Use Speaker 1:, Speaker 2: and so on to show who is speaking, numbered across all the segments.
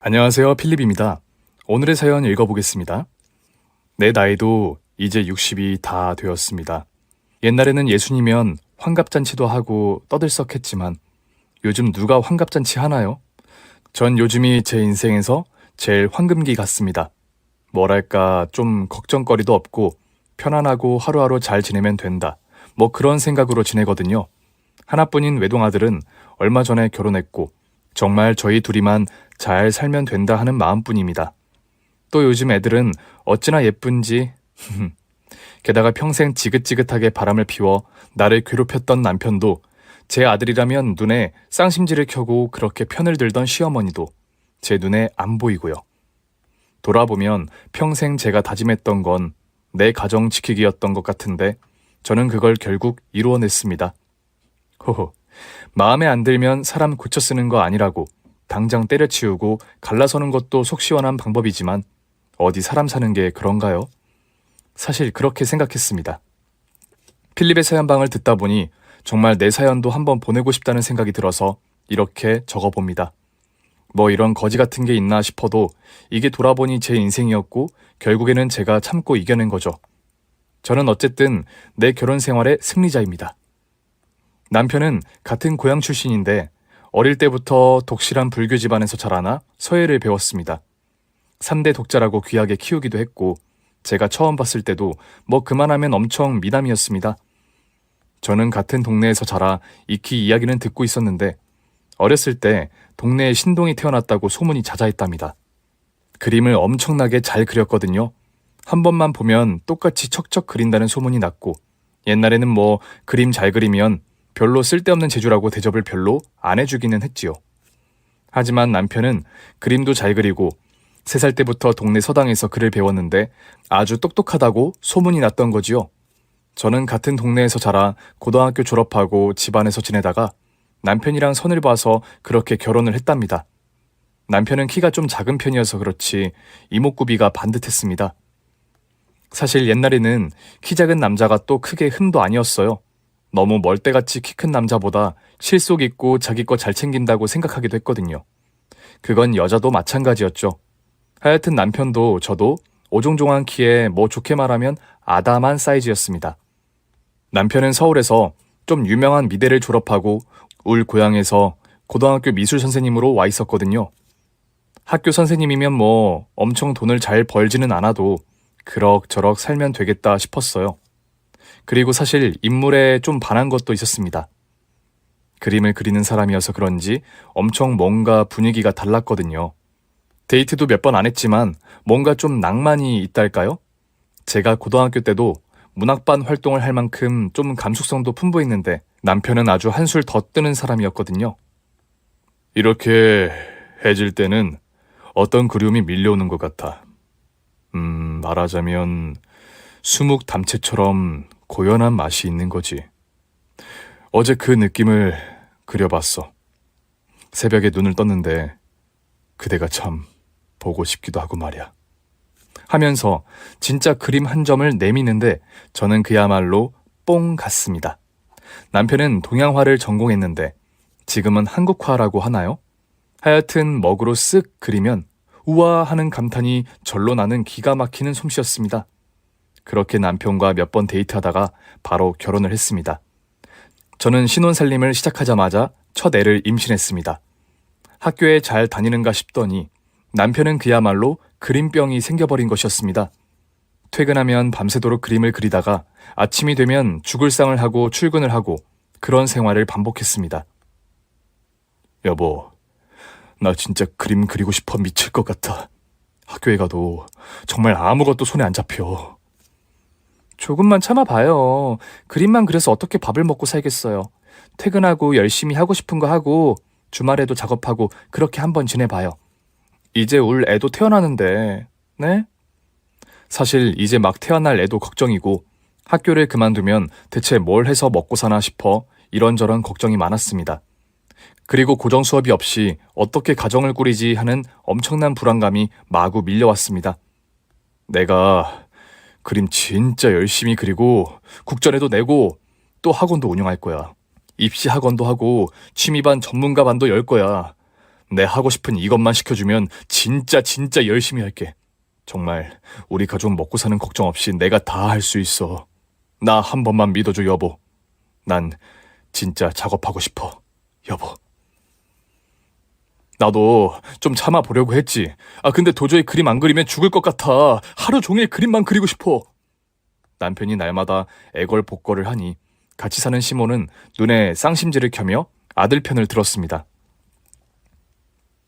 Speaker 1: 안녕하세요, 필립입니다. 오늘의 사연 읽어보겠습니다. 내 나이도 이제 60이 다 되었습니다. 옛날에는 예순이면 환갑잔치도 하고 떠들썩했지만 요즘 누가 환갑잔치 하나요? 전 요즘이 제 인생에서 제일 황금기 같습니다. 뭐랄까 좀 걱정거리도 없고 편안하고 하루하루 잘 지내면 된다. 뭐 그런 생각으로 지내거든요. 하나뿐인 외동아들은 얼마 전에 결혼했고 정말 저희 둘이만 잘 살면 된다 하는 마음뿐입니다. 또 요즘 애들은 어찌나 예쁜지 게다가 평생 지긋지긋하게 바람을 피워 나를 괴롭혔던 남편도 제 아들이라면 눈에 쌍심지를 켜고 그렇게 편을 들던 시어머니도 제 눈에 안 보이고요. 돌아보면 평생 제가 다짐했던 건 내 가정 지키기였던 것 같은데 저는 그걸 결국 이루어냈습니다. 호호, 마음에 안 들면 사람 고쳐 쓰는 거 아니라고 당장 때려치우고 갈라서는 것도 속 시원한 방법이지만 어디 사람 사는 게 그런가요? 사실 그렇게 생각했습니다. 필립의 사연방을 듣다 보니 정말 내 사연도 한번 보내고 싶다는 생각이 들어서 이렇게 적어봅니다. 뭐 이런 거지 같은 게 있나 싶어도 이게 돌아보니 제 인생이었고 결국에는 제가 참고 이겨낸 거죠. 저는 어쨌든 내 결혼 생활의 승리자입니다. 남편은 같은 고향 출신인데 어릴 때부터 독실한 불교 집안에서 자라나 서예를 배웠습니다. 3대 독자라고 귀하게 키우기도 했고 제가 처음 봤을 때도 뭐 그만하면 엄청 미남이었습니다. 저는 같은 동네에서 자라 익히 이야기는 듣고 있었는데 어렸을 때 동네에 신동이 태어났다고 소문이 자자했답니다. 그림을 엄청나게 잘 그렸거든요. 한 번만 보면 똑같이 척척 그린다는 소문이 났고 옛날에는 뭐 그림 잘 그리면 별로 쓸데없는 재주라고 대접을 별로 안 해주기는 했지요. 하지만 남편은 그림도 잘 그리고 3살 때부터 동네 서당에서 글을 배웠는데 아주 똑똑하다고 소문이 났던 거지요. 저는 같은 동네에서 자라 고등학교 졸업하고 집안에서 지내다가 남편이랑 선을 봐서 그렇게 결혼을 했답니다. 남편은 키가 좀 작은 편이어서 그렇지 이목구비가 반듯했습니다. 사실 옛날에는 키 작은 남자가 또 크게 흠도 아니었어요. 너무 멀대같이 키 큰 남자보다 실속 있고 자기 거 잘 챙긴다고 생각하기도 했거든요. 그건 여자도 마찬가지였죠. 하여튼 남편도 저도 오종종한 키에 뭐 좋게 말하면 아담한 사이즈였습니다. 남편은 서울에서 좀 유명한 미대를 졸업하고 울 고향에서 고등학교 미술 선생님으로 와 있었거든요. 학교 선생님이면 뭐 엄청 돈을 잘 벌지는 않아도 그럭저럭 살면 되겠다 싶었어요. 그리고 사실 인물에 좀 반한 것도 있었습니다. 그림을 그리는 사람이어서 그런지 엄청 뭔가 분위기가 달랐거든요. 데이트도 몇 번 안 했지만 뭔가 좀 낭만이 있달까요? 제가 고등학교 때도 문학반 활동을 할 만큼 좀 감수성도 풍부했는데 남편은 아주 한술 더 뜨는 사람이었거든요. 이렇게 해질 때는 어떤 그리움이 밀려오는 것 같아. 말하자면 수묵 담채처럼 고연한 맛이 있는 거지. 어제 그 느낌을 그려봤어. 새벽에 눈을 떴는데 그대가 참 보고 싶기도 하고 말이야. 하면서 진짜 그림 한 점을 내미는데 저는 그야말로 뽕 같습니다. 남편은 동양화를 전공했는데 지금은 한국화라고 하나요? 하여튼 먹으로 쓱 그리면 우와 하는 감탄이 절로 나는 기가 막히는 솜씨였습니다. 그렇게 남편과 몇 번 데이트하다가 바로 결혼을 했습니다. 저는 신혼살림을 시작하자마자 첫 애를 임신했습니다. 학교에 잘 다니는가 싶더니 남편은 그야말로 그림병이 생겨버린 것이었습니다. 퇴근하면 밤새도록 그림을 그리다가 아침이 되면 죽을 상을 하고 출근을 하고 그런 생활을 반복했습니다. 여보, 나 진짜 그림 그리고 싶어 미칠 것 같아. 학교에 가도 정말 아무것도 손에 안 잡혀. 조금만 참아봐요. 그림만 그려서 어떻게 밥을 먹고 살겠어요. 퇴근하고 열심히 하고 싶은 거 하고 주말에도 작업하고 그렇게 한번 지내봐요. 이제 울 애도 태어나는데, 네? 사실 이제 막 태어날 애도 걱정이고 학교를 그만두면 대체 뭘 해서 먹고 사나 싶어 이런저런 걱정이 많았습니다. 그리고 고정 수업이 없이 어떻게 가정을 꾸리지 하는 엄청난 불안감이 마구 밀려왔습니다. 내가 그림 진짜 열심히 그리고 국전에도 내고 또 학원도 운영할 거야. 입시 학원도 하고 취미반 전문가반도 열 거야. 내 하고 싶은 이것만 시켜주면 진짜 열심히 할게. 정말 우리 가족 먹고 사는 걱정 없이 내가 다 할 수 있어. 나 한 번만 믿어줘, 여보. 난 진짜 작업하고 싶어, 여보. 나도 좀 참아보려고 했지. 근데 도저히 그림 안 그리면 죽을 것 같아. 하루 종일 그림만 그리고 싶어. 남편이 날마다 애걸복걸을 하니 같이 사는 시몬은 눈에 쌍심지를 켜며 아들 편을 들었습니다.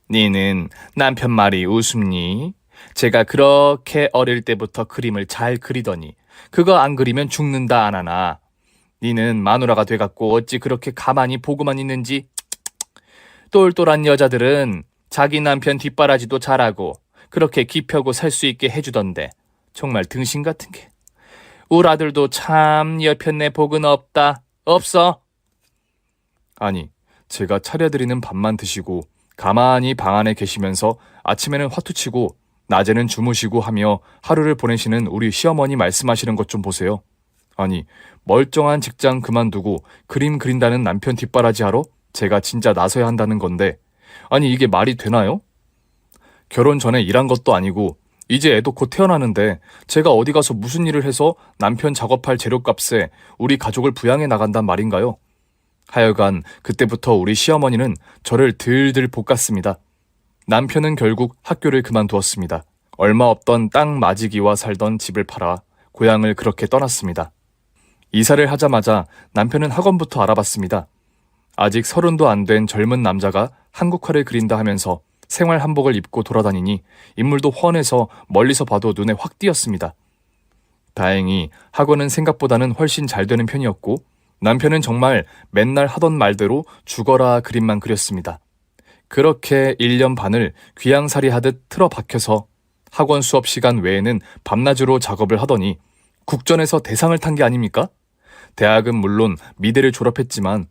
Speaker 1: 니는 남편 말이 우습니? 제가 그렇게 어릴 때부터 그림을 잘 그리더니 그거 안 그리면 죽는다 안 하나. 니는 마누라가 돼갖고 어찌 그렇게 가만히 보고만 있는지. 똘똘한 여자들은 자기 남편 뒷바라지도 잘하고 그렇게 기펴고 살 수 있게 해주던데 정말 등신 같은 게. 우리 아들도 참 여편네 복은 없다. 없어. 아니, 제가 차려드리는 밥만 드시고 가만히 방 안에 계시면서 아침에는 화투치고 낮에는 주무시고 하며 하루를 보내시는 우리 시어머니 말씀하시는 것 좀 보세요. 아니, 멀쩡한 직장 그만두고 그림 그린다는 남편 뒷바라지 하러 제가 진짜 나서야 한다는 건데, 아니 이게 말이 되나요? 결혼 전에 일한 것도 아니고 이제 애도 곧 태어나는데 제가 어디 가서 무슨 일을 해서 남편 작업할 재료값에 우리 가족을 부양해 나간단 말인가요? 하여간 그때부터 우리 시어머니는 저를 들들 볶았습니다. 남편은 결국 학교를 그만두었습니다. 얼마 없던 땅 마지기와 살던 집을 팔아 고향을 그렇게 떠났습니다. 이사를 하자마자 남편은 학원부터 알아봤습니다. 아직 30도 안 된 젊은 남자가 한국화를 그린다 하면서 생활 한복을 입고 돌아다니니 인물도 훤해서 멀리서 봐도 눈에 확 띄었습니다. 다행히 학원은 생각보다는 훨씬 잘 되는 편이었고 남편은 정말 맨날 하던 말대로 죽어라 그림만 그렸습니다. 그렇게 1년 반을 귀양살이 하듯 틀어박혀서 학원 수업 시간 외에는 밤낮으로 작업을 하더니 국전에서 대상을 탄 게 아닙니까? 대학은 물론 미대를 졸업했지만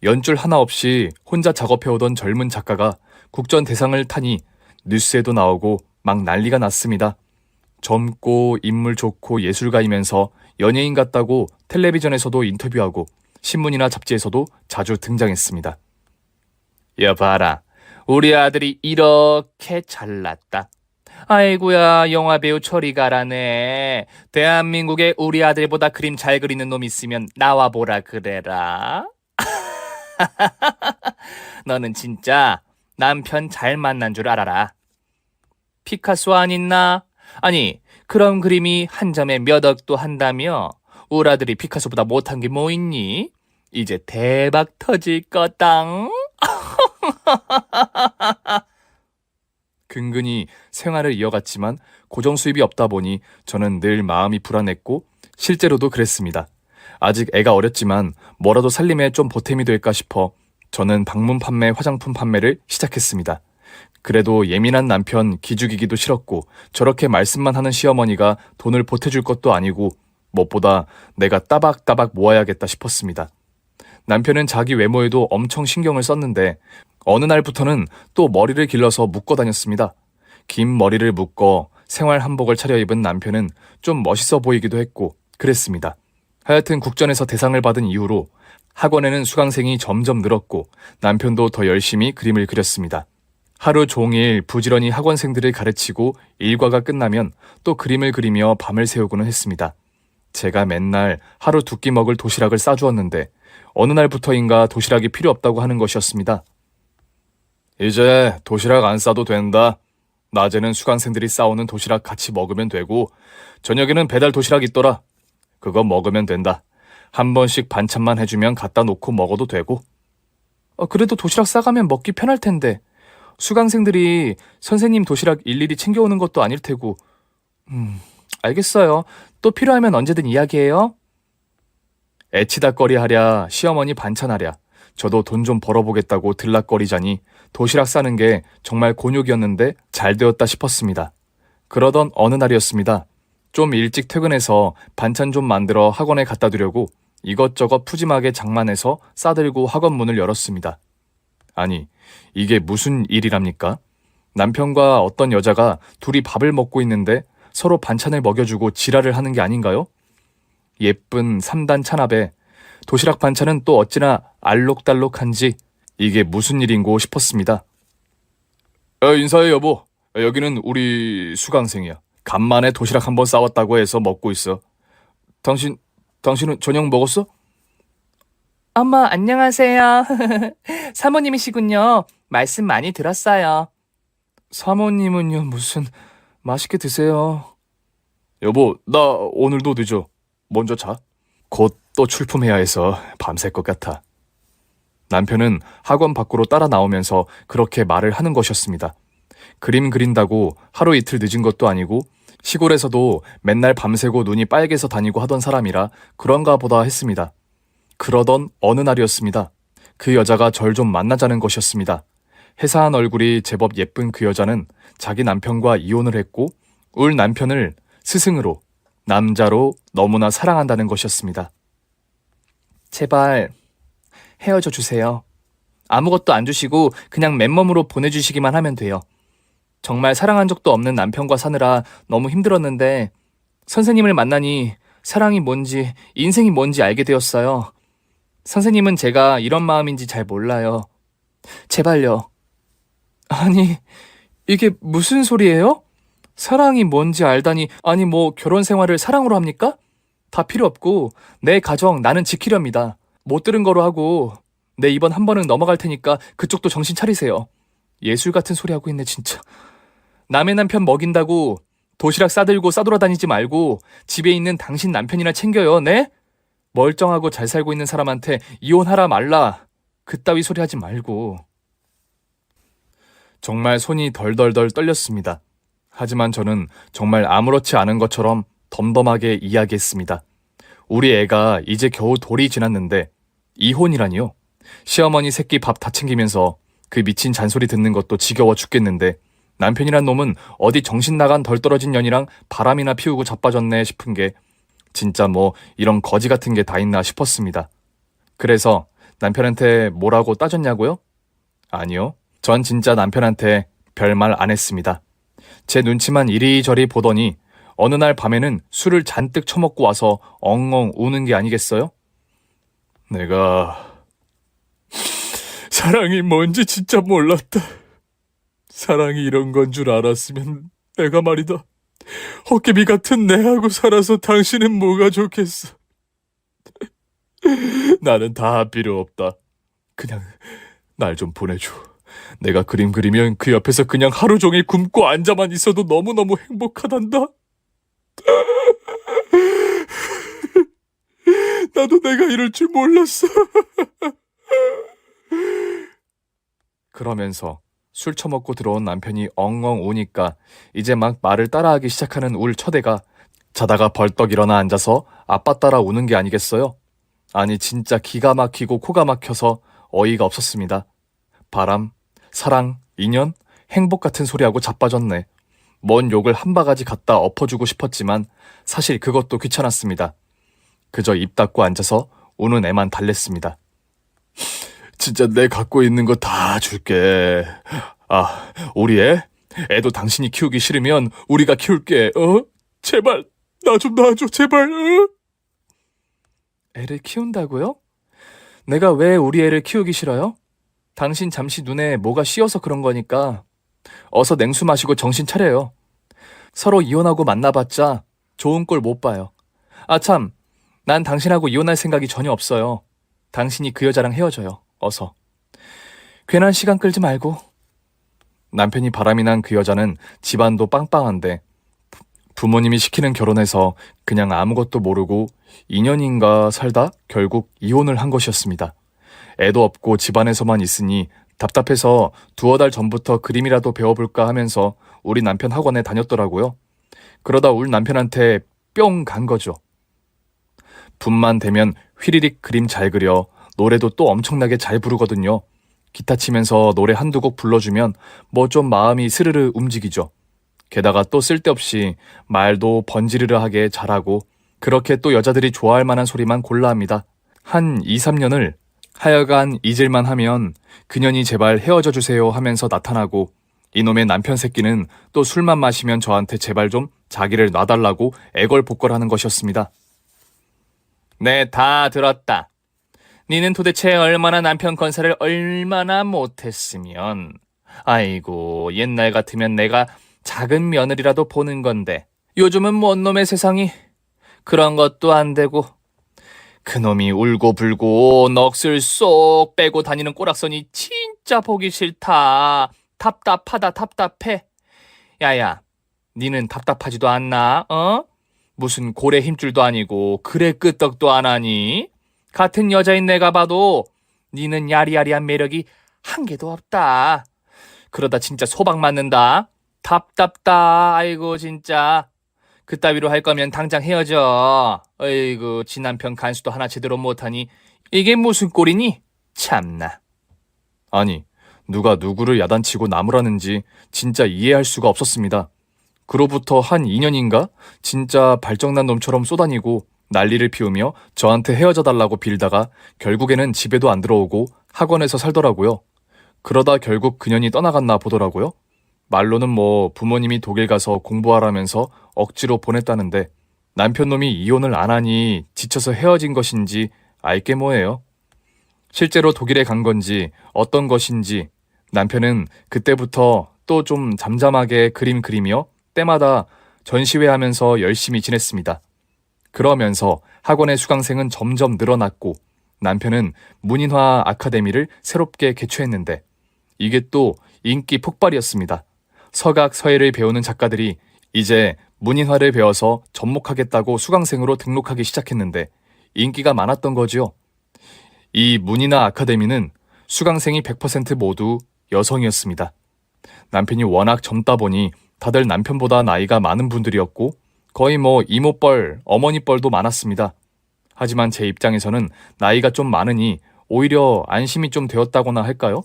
Speaker 1: 연줄 하나 없이 혼자 작업해오던 젊은 작가가 국전 대상을 타니 뉴스에도 나오고 막 난리가 났습니다. 젊고 인물 좋고 예술가이면서 연예인 같다고 텔레비전에서도 인터뷰하고 신문이나 잡지에서도 자주 등장했습니다. 여봐라, 우리 아들이 이렇게 잘났다. 아이고야, 영화배우 철이가라네. 대한민국에 우리 아들보다 그림 잘 그리는 놈 있으면 나와보라 그래라. 너는 진짜 남편 잘 만난 줄 알아라. 피카소 안 있나? 아니, 그런 그림이 한 점에 몇 억도 한다며? 우리 아들이 피카소보다 못한 게 뭐 있니? 이제 대박 터질 거당. 근근히 생활을 이어갔지만 고정 수입이 없다 보니 저는 늘 마음이 불안했고 실제로도 그랬습니다. 아직 애가 어렸지만 뭐라도 살림에 좀 보탬이 될까 싶어 저는 방문 판매, 화장품 판매를 시작했습니다. 그래도 예민한 남편 기죽이기도 싫었고 저렇게 말씀만 하는 시어머니가 돈을 보태줄 것도 아니고 무엇보다 내가 따박따박 모아야겠다 싶었습니다. 남편은 자기 외모에도 엄청 신경을 썼는데 어느 날부터는 또 머리를 길러서 묶어 다녔습니다. 긴 머리를 묶어 생활 한복을 차려입은 남편은 좀 멋있어 보이기도 했고 그랬습니다. 하여튼 국전에서 대상을 받은 이후로 학원에는 수강생이 점점 늘었고 남편도 더 열심히 그림을 그렸습니다. 하루 종일 부지런히 학원생들을 가르치고 일과가 끝나면 또 그림을 그리며 밤을 새우고는 했습니다. 제가 맨날 하루 두 끼 먹을 도시락을 싸주었는데 어느 날부터인가 도시락이 필요 없다고 하는 것이었습니다. 이제 도시락 안 싸도 된다. 낮에는 수강생들이 싸오는 도시락 같이 먹으면 되고 저녁에는 배달 도시락 있더라. 그거 먹으면 된다. 한 번씩 반찬만 해주면 갖다 놓고 먹어도 되고. 그래도 도시락 싸가면 먹기 편할 텐데. 수강생들이 선생님 도시락 일일이 챙겨오는 것도 아닐 테고. 알겠어요. 또 필요하면 언제든 이야기해요. 애치다거리 하랴 시어머니 반찬하랴 저도 돈 좀 벌어보겠다고 들락거리자니 도시락 싸는 게 정말 곤욕이었는데 잘 되었다 싶었습니다. 그러던 어느 날이었습니다. 좀 일찍 퇴근해서 반찬 좀 만들어 학원에 갖다 두려고 이것저것 푸짐하게 장만해서 싸들고 학원 문을 열었습니다. 아니, 이게 무슨 일이랍니까? 남편과 어떤 여자가 둘이 밥을 먹고 있는데 서로 반찬을 먹여주고 지랄을 하는 게 아닌가요? 예쁜 3단 찬압에 도시락 반찬은 또 어찌나 알록달록한지 이게 무슨 일인고 싶었습니다. 인사해 여보. 여기는 우리 수강생이야. 간만에 도시락 한번 싸왔다고 해서 먹고 있어. 당신은 저녁 먹었어?
Speaker 2: 어머, 안녕하세요. 사모님이시군요. 말씀 많이 들었어요.
Speaker 1: 사모님은요, 무슨, 맛있게 드세요. 여보, 나 오늘도 늦어. 먼저 자. 곧 또 출품해야 해서 밤샐 것 같아. 남편은 학원 밖으로 따라 나오면서 그렇게 말을 하는 것이었습니다. 그림 그린다고 하루 이틀 늦은 것도 아니고 시골에서도 맨날 밤새고 눈이 빨개서 다니고 하던 사람이라 그런가 보다 했습니다. 그러던 어느 날이었습니다. 그 여자가 절 좀 만나자는 것이었습니다. 해사한 얼굴이 제법 예쁜 그 여자는 자기 남편과 이혼을 했고 울 남편을 스승으로 남자로 너무나 사랑한다는 것이었습니다. 제발 헤어져 주세요. 아무것도 안 주시고 그냥 맨몸으로 보내주시기만 하면 돼요. 정말 사랑한 적도 없는 남편과 사느라 너무 힘들었는데 선생님을 만나니 사랑이 뭔지 인생이 뭔지 알게 되었어요. 선생님은 제가 이런 마음인지 잘 몰라요. 제발요. 아니, 이게 무슨 소리예요? 사랑이 뭔지 알다니, 아니 뭐 결혼 생활을 사랑으로 합니까? 다 필요 없고 내 가정 나는 지키렵니다. 못 들은 거로 하고 내 이번 한 번은 넘어갈 테니까 그쪽도 정신 차리세요. 예술 같은 소리 하고 있네 진짜. 남의 남편 먹인다고 도시락 싸들고 싸돌아다니지 말고 집에 있는 당신 남편이나 챙겨요, 네? 멀쩡하고 잘 살고 있는 사람한테 이혼하라 말라. 그따위 소리 하지 말고. 정말 손이 덜덜덜 떨렸습니다. 하지만 저는 정말 아무렇지 않은 것처럼 덤덤하게 이야기했습니다. 우리 애가 이제 겨우 돌이 지났는데 이혼이라니요? 시어머니 새끼 밥 다 챙기면서 그 미친 잔소리 듣는 것도 지겨워 죽겠는데 남편이란 놈은 어디 정신 나간 덜 떨어진 년이랑 바람이나 피우고 자빠졌네 싶은 게 진짜 뭐 이런 거지 같은 게 다 있나 싶었습니다. 그래서 남편한테 뭐라고 따졌냐고요? 아니요. 전 진짜 남편한테 별말 안 했습니다. 제 눈치만 이리저리 보더니 어느 날 밤에는 술을 잔뜩 처먹고 와서 엉엉 우는 게 아니겠어요? 내가 사랑이 뭔지 진짜 몰랐다. 사랑이 이런 건 줄 알았으면 내가 말이다. 헛개비 같은 내하고 살아서 당신은 뭐가 좋겠어. 나는 다 필요 없다. 그냥 날 좀 보내줘. 내가 그림 그리면 그 옆에서 그냥 하루 종일 굶고 앉아만 있어도 너무너무 행복하단다. 나도 내가 이럴 줄 몰랐어. 그러면서 술 처먹고 들어온 남편이 엉엉 우니까 이제 막 말을 따라하기 시작하는 울 첫애가 자다가 벌떡 일어나 앉아서 아빠 따라 우는 게 아니겠어요? 아니 진짜 기가 막히고 코가 막혀서 어이가 없었습니다. 바람, 사랑, 인연, 행복 같은 소리하고 자빠졌네. 뭔 욕을 한 바가지 갖다 엎어주고 싶었지만 사실 그것도 귀찮았습니다. 그저 입 닫고 앉아서 우는 애만 달랬습니다. 진짜 내 갖고 있는 거 다 줄게. 아, 우리 애? 애도 당신이 키우기 싫으면 우리가 키울게. 제발 나 좀 놔줘 제발. 애를 키운다고요? 내가 왜 우리 애를 키우기 싫어요? 당신 잠시 눈에 뭐가 씌어서 그런 거니까 어서 냉수 마시고 정신 차려요. 서로 이혼하고 만나봤자 좋은 꼴 못 봐요. 아 참, 난 당신하고 이혼할 생각이 전혀 없어요. 당신이 그 여자랑 헤어져요. 어서. 괜한 시간 끌지 말고. 남편이 바람이 난 그 여자는 집안도 빵빵한데 부모님이 시키는 결혼해서 그냥 아무것도 모르고 2년인가 살다 결국 이혼을 한 것이었습니다. 애도 없고 집안에서만 있으니 답답해서 두어 달 전부터 그림이라도 배워볼까 하면서 우리 남편 학원에 다녔더라고요. 그러다 울 남편한테 뿅 간 거죠. 붐만 되면 휘리릭 그림 잘 그려, 노래도 또 엄청나게 잘 부르거든요. 기타 치면서 노래 한두 곡 불러주면 뭐 좀 마음이 스르르 움직이죠. 게다가 또 쓸데없이 말도 번지르르하게 잘하고 그렇게 또 여자들이 좋아할 만한 소리만 골라 합니다. 한 2, 3년을 하여간 잊을만 하면 그년이 제발 헤어져 주세요 하면서 나타나고 이놈의 남편 새끼는 또 술만 마시면 저한테 제발 좀 자기를 놔달라고 애걸복걸하는 것이었습니다. 네, 다 들었다. 니는 도대체 얼마나 남편 건사를 얼마나 못했으면
Speaker 2: 아이고, 옛날 같으면 내가 작은 며느리라도 보는 건데 요즘은 뭔 놈의 세상이 그런 것도 안 되고 그놈이 울고불고 넋을 쏙 빼고 다니는 꼬락선이 진짜 보기 싫다. 답답하다 답답해. 야야, 니는 답답하지도 않나? 어? 무슨 고래 힘줄도 아니고 그래 끄떡도 안 하니? 같은 여자인 내가 봐도 니는 야리야리한 매력이 한 개도 없다. 그러다 진짜 소박 맞는다. 답답다. 아이고 진짜. 그따위로 할 거면 당장 헤어져. 어이구, 지 남편 간수도 하나 제대로 못하니 이게 무슨 꼴이니? 참나.
Speaker 1: 아니, 누가 누구를 야단치고 나무라는지 진짜 이해할 수가 없었습니다. 그로부터 한 2년인가 진짜 발정난 놈처럼 쏘다니고 난리를 피우며 저한테 헤어져 달라고 빌다가 결국에는 집에도 안 들어오고 학원에서 살더라고요. 그러다 결국 그년이 떠나갔나 보더라고요. 말로는 뭐 부모님이 독일 가서 공부하라면서 억지로 보냈다는데 남편 놈이 이혼을 안 하니 지쳐서 헤어진 것인지 알게 뭐예요. 실제로 독일에 간 건지 어떤 것인지 남편은 그때부터 또 좀 잠잠하게 그림 그리며 때마다 전시회하면서 열심히 지냈습니다. 그러면서 학원의 수강생은 점점 늘어났고 남편은 문인화 아카데미를 새롭게 개최했는데 이게 또 인기 폭발이었습니다. 서각, 서예를 배우는 작가들이 이제 문인화를 배워서 접목하겠다고 수강생으로 등록하기 시작했는데 인기가 많았던 거지요. 이 문인화 아카데미는 수강생이 100% 모두 여성이었습니다. 남편이 워낙 젊다 보니 다들 남편보다 나이가 많은 분들이었고 거의 뭐 이모뻘, 어머니뻘도 많았습니다. 하지만 제 입장에서는 나이가 좀 많으니 오히려 안심이 좀 되었다거나 할까요?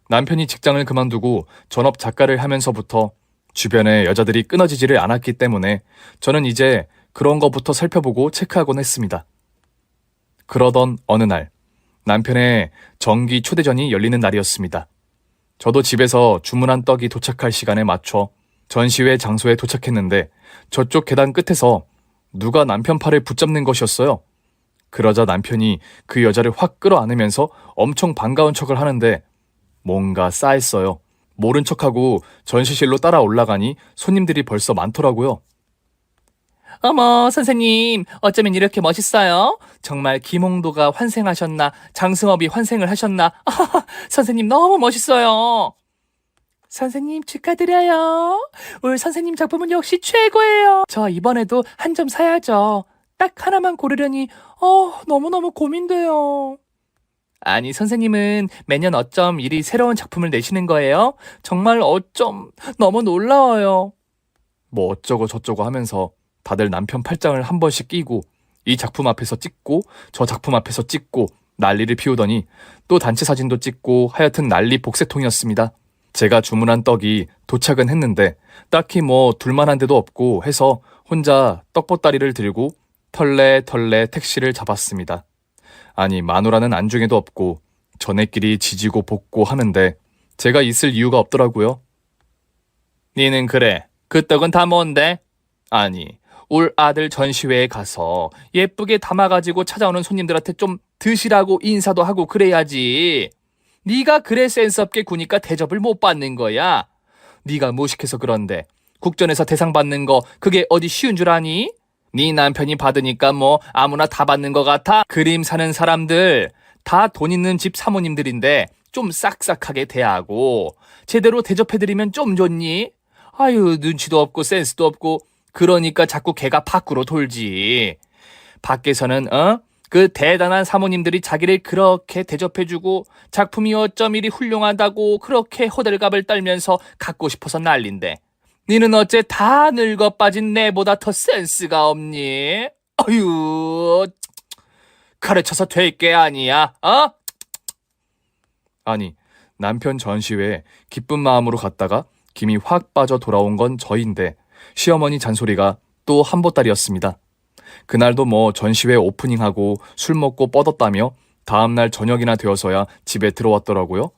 Speaker 1: 남편이 직장을 그만두고 전업 작가를 하면서부터 주변에 여자들이 끊어지지를 않았기 때문에 저는 이제 그런 거부터 살펴보고 체크하곤 했습니다. 그러던 어느 날 남편의 정기 초대전이 열리는 날이었습니다. 저도 집에서 주문한 떡이 도착할 시간에 맞춰 전시회 장소에 도착했는데 저쪽 계단 끝에서 누가 남편 팔을 붙잡는 것이었어요. 그러자 남편이 그 여자를 확 끌어안으면서 엄청 반가운 척을 하는데 뭔가 싸했어요. 모른 척하고 전시실로 따라 올라가니 손님들이 벌써 많더라고요.
Speaker 2: 어머, 선생님, 어쩌면 이렇게 멋있어요? 정말 김홍도가 환생하셨나, 장승업이 환생을 하셨나? 선생님 너무 멋있어요. 선생님 축하드려요. 올 선생님 작품은 역시 최고예요. 저 이번에도 한 점 사야죠. 딱 하나만 고르려니 너무너무 고민돼요. 아니, 선생님은 매년 어쩜 이리 새로운 작품을 내시는 거예요? 정말 어쩜 너무 놀라워요.
Speaker 1: 뭐 어쩌고 저쩌고 하면서 다들 남편 팔짱을 한 번씩 끼고 이 작품 앞에서 찍고 저 작품 앞에서 찍고 난리를 피우더니 또 단체 사진도 찍고 하여튼 난리 복세통이었습니다. 제가 주문한 떡이 도착은 했는데 딱히 뭐 둘만한 데도 없고 해서 혼자 떡보따리를 들고 털레 택시를 잡았습니다. 아니, 마누라는 안중에도 없고 저네끼리 지지고 볶고 하는데 제가 있을 이유가 없더라고요.
Speaker 2: 니는 그래, 그 떡은 다 뭔데? 아니, 올 아들 전시회에 가서 예쁘게 담아가지고 찾아오는 손님들한테 좀 드시라고 인사도 하고 그래야지. 네가 그래 센스 없게 구니까 대접을 못 받는 거야. 네가 무식해서 그런데 국전에서 대상 받는 거 그게 어디 쉬운 줄 아니? 네 남편이 받으니까 뭐 아무나 다 받는 것 같아? 그림 사는 사람들 다 돈 있는 집 사모님들인데 좀 싹싹하게 대하고 제대로 대접해드리면 좀 좋니? 아유, 눈치도 없고 센스도 없고 그러니까 자꾸 걔가 밖으로 돌지. 밖에서는 그 대단한 사모님들이 자기를 그렇게 대접해주고 작품이 어쩜 이리 훌륭하다고 그렇게 호들갑을 떨면서 갖고 싶어서 난린데 니는 어째 다 늙어 빠진 내보다 더 센스가 없니? 어휴, 가르쳐서 될 게 아니야, 어?
Speaker 1: 아니, 남편 전시회에 기쁜 마음으로 갔다가 김이 확 빠져 돌아온 건 저인데 시어머니 잔소리가 또 한보따리였습니다. 그날도 뭐 전시회 오프닝하고 술 먹고 뻗었다며 다음날 저녁이나 되어서야 집에 들어왔더라고요.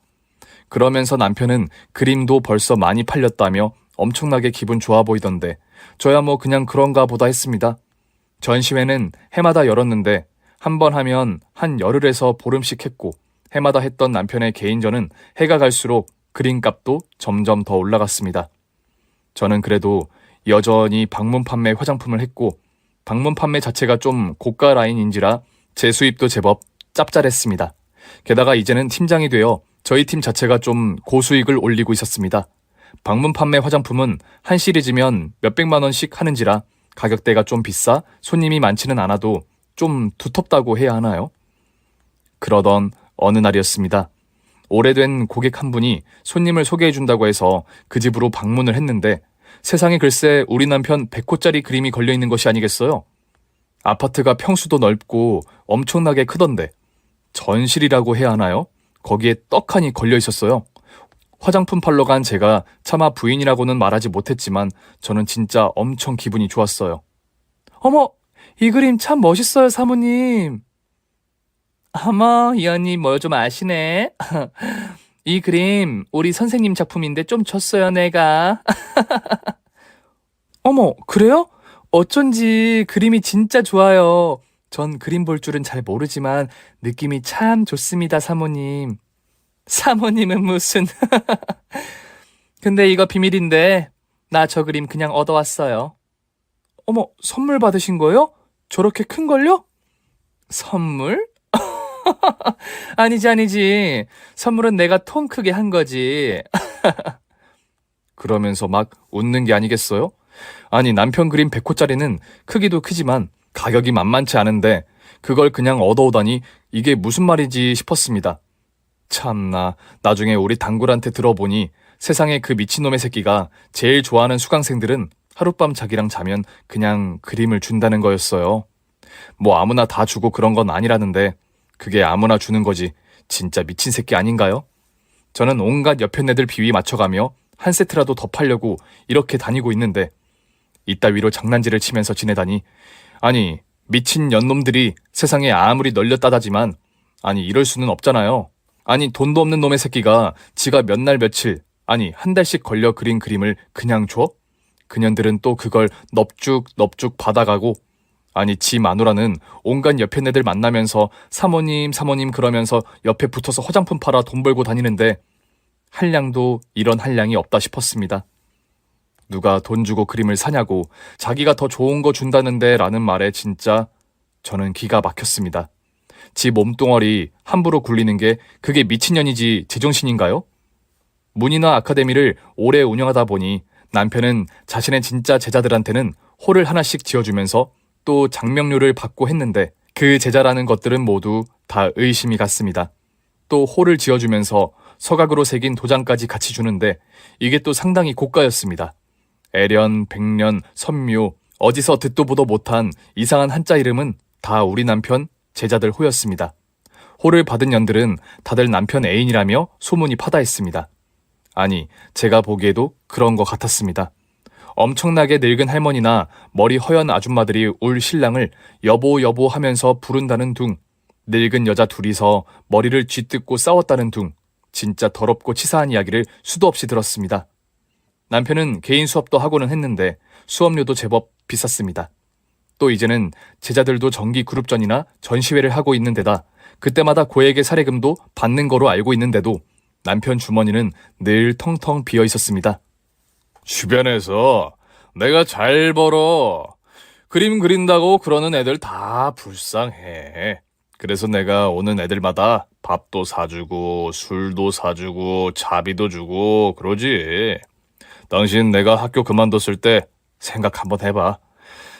Speaker 1: 그러면서 남편은 그림도 벌써 많이 팔렸다며 엄청나게 기분 좋아 보이던데 저야 뭐 그냥 그런가 보다 했습니다. 전시회는 해마다 열었는데 한 번 하면 한 열흘에서 보름씩 했고 해마다 했던 남편의 개인전은 해가 갈수록 그림값도 점점 더 올라갔습니다. 저는 그래도 여전히 방문 판매 화장품을 했고 방문 판매 자체가 좀 고가 라인인지라 제 수입도 제법 짭짤했습니다. 게다가 이제는 팀장이 되어 저희 팀 자체가 좀 고수익을 올리고 있었습니다. 방문 판매 화장품은 한 시리즈면 몇백만 원씩 하는지라 가격대가 좀 비싸 손님이 많지는 않아도 좀 두텁다고 해야 하나요? 그러던 어느 날이었습니다. 오래된 고객 한 분이 손님을 소개해준다고 해서 그 집으로 방문을 했는데 세상에 글쎄 우리 남편 100호짜리 그림이 걸려있는 것이 아니겠어요? 아파트가 평수도 넓고 엄청나게 크던데 전실이라고 해야 하나요? 거기에 떡하니 걸려있었어요. 화장품 팔러 간 제가 차마 부인이라고는 말하지 못했지만 저는 진짜 엄청 기분이 좋았어요. 어머, 이 그림 참 멋있어요, 사모님. 어머, 이 언니 뭘 좀 아시네. 이 그림 우리 선생님 작품인데 좀 줬어요, 내가. 어머, 그래요? 어쩐지 그림이 진짜 좋아요. 전 그림 볼 줄은 잘 모르지만 느낌이 참 좋습니다, 사모님. 사모님은 무슨... 근데 이거 비밀인데 나 저 그림 그냥 얻어왔어요. 어머, 선물 받으신 거예요? 저렇게 큰 걸요? 선물? 아니지. 선물은 내가 통 크게 한 거지. 그러면서 막 웃는 게 아니겠어요? 아니, 남편 그림 100호짜리는 크기도 크지만 가격이 만만치 않은데 그걸 그냥 얻어오다니 이게 무슨 말이지 싶었습니다. 참나, 나중에 우리 단굴한테 들어보니 세상에 그 미친놈의 새끼가 제일 좋아하는 수강생들은 하룻밤 자기랑 자면 그냥 그림을 준다는 거였어요. 뭐 아무나 다 주고 그런 건 아니라는데 그게 아무나 주는 거지. 진짜 미친 새끼 아닌가요? 저는 온갖 옆에 애들 비위 맞춰가며 한 세트라도 더 팔려고 이렇게 다니고 있는데 이따위로 장난질을 치면서 지내다니, 아니 미친 연놈들이 세상에 아무리 널려 따다지만 아니 이럴 수는 없잖아요. 아니 돈도 없는 놈의 새끼가 지가 몇 날 며칠, 아니 한 달씩 걸려 그린 그림을 그냥 줘? 그년들은 또 그걸 넙죽 받아가고, 아니 지 마누라는 온갖 옆에 애들 만나면서 사모님 그러면서 옆에 붙어서 화장품 팔아 돈 벌고 다니는데 한량도 이런 한량이 없다 싶었습니다. 누가 돈 주고 그림을 사냐고, 자기가 더 좋은 거 준다는데 라는 말에 진짜 저는 기가 막혔습니다. 지 몸뚱어리 함부로 굴리는 게 그게 미친년이지 제정신인가요? 문이나 아카데미를 오래 운영하다 보니 남편은 자신의 진짜 제자들한테는 홀을 하나씩 지어주면서 또 장명료를 받고 했는데 그 제자라는 것들은 모두 다 의심이 갔습니다. 또 홀을 지어주면서 서각으로 새긴 도장까지 같이 주는데 이게 또 상당히 고가였습니다. 애련, 백련, 선묘, 어디서 듣도 보도 못한 이상한 한자 이름은 다 우리 남편 제자들 호였습니다. 홀을 받은 년들은 다들 남편 애인이라며 소문이 파다했습니다. 아니, 제가 보기에도 그런 것 같았습니다. 엄청나게 늙은 할머니나 머리 허연 아줌마들이 울 신랑을 여보 하면서 부른다는 둥, 늙은 여자 둘이서 머리를 쥐뜯고 싸웠다는 둥, 진짜 더럽고 치사한 이야기를 수도 없이 들었습니다. 남편은 개인 수업도 하고는 했는데 수업료도 제법 비쌌습니다. 또 이제는 제자들도 정기 그룹전이나 전시회를 하고 있는 데다 그때마다 고액의 사례금도 받는 거로 알고 있는데도 남편 주머니는 늘 텅텅 비어 있었습니다. 주변에서 내가 잘 벌어, 그림 그린다고 그러는 애들 다 불쌍해. 그래서 내가 오는 애들마다 밥도 사주고 술도 사주고 자비도 주고 그러지. 당신 내가 학교 그만뒀을 때 생각 한번 해봐.